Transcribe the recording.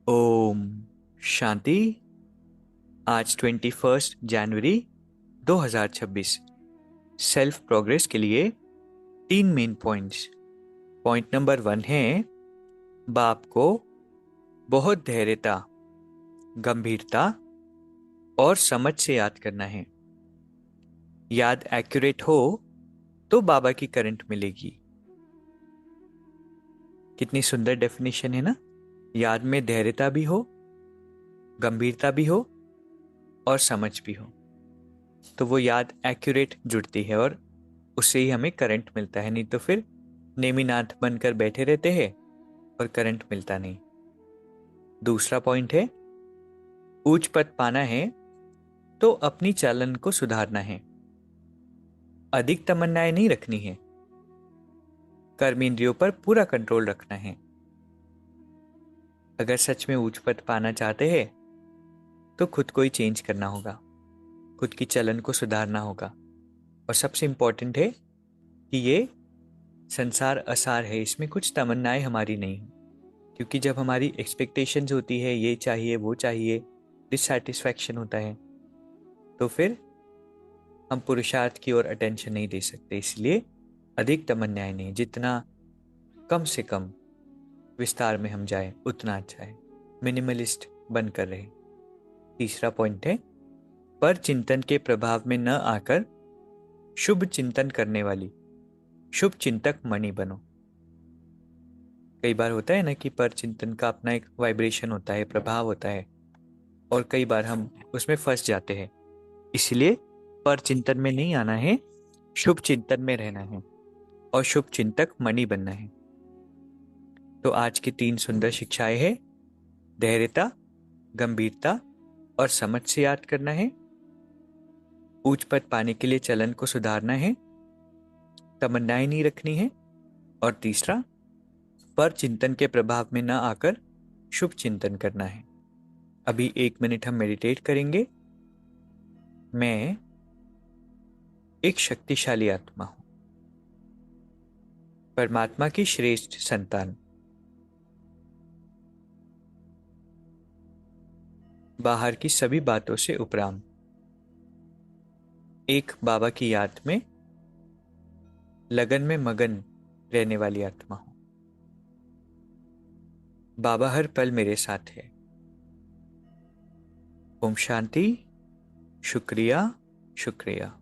ओम शांति। आज 21 जनवरी 2026। Self progress के लिए 3 मेन पॉइंट्स। पॉइंट नंबर 1 है बाप को बहुत धैर्यता, गंभीरता और समझ से याद करना है। याद एक्यूरेट हो तो बाबा की करंट मिलेगी। कितनी सुंदर डेफिनेशन है ना। याद में धैर्यता भी हो, गंभीरता भी हो और समझ भी हो, तो वो याद एक्यूरेट जुड़ती है और उससे ही हमें करंट मिलता है। नहीं तो फिर नेमिनाथ बनकर बैठे रहते हैं और करंट मिलता नहीं। दूसरा पॉइंट है ऊंच पद पाना है तो अपनी चालन को सुधारना है। अधिक तमन्नाएं नहीं रखनी है, कर्म इंद्रियों पर पूरा कंट्रोल रखना है। अगर सच में ऊंच पद पाना चाहते हैं तो खुद को ही चेंज करना होगा, खुद की चलन को सुधारना होगा। और सबसे इंपॉर्टेंट है कि ये संसार असार है, इसमें कुछ तमन्नाएं हमारी नहीं हो। क्योंकि जब हमारी एक्सपेक्टेशंस होती है, ये चाहिए वो चाहिए, डिससेटिस्फैक्शन होता है, तो फिर हम पुरुषार्थ की ओर अटेंशन नहीं दे सकते। इसलिए अधिक तमन्नाएं नहीं, जितना कम से कम विस्तार में हम जाए उतना अच्छा है। मिनिमलिस्ट बनकर रहे। तीसरा पॉइंट है पर चिंतन के प्रभाव में न आकर शुभ चिंतन करने वाली शुभ चिंतक मणि बनो। कई बार होता है ना कि पर चिंतन का अपना एक वाइब्रेशन होता है, प्रभाव होता है, और कई बार हम उसमें फंस जाते हैं। इसलिए पर चिंतन में नहीं आना है, शुभ चिंतन में रहना है और शुभ चिंतक मणि बनना है। तो आज की 3 सुंदर शिक्षाएं हैं धैर्यता, गंभीरता और समझ से याद करना है। ऊंच पद पाने के लिए चलन को सुधारना है, तमन्नाएं नहीं रखनी है। और तीसरा पर चिंतन के प्रभाव में न आकर शुभ चिंतन करना है। अभी 1 मिनट हम मेडिटेट करेंगे। मैं एक शक्तिशाली आत्मा हूं, परमात्मा की श्रेष्ठ संतान। बाहर की सभी बातों से उपराम एक बाबा की याद में लगन में मगन रहने वाली आत्मा हूं। बाबा हर पल मेरे साथ है। ओम शांति। शुक्रिया, शुक्रिया।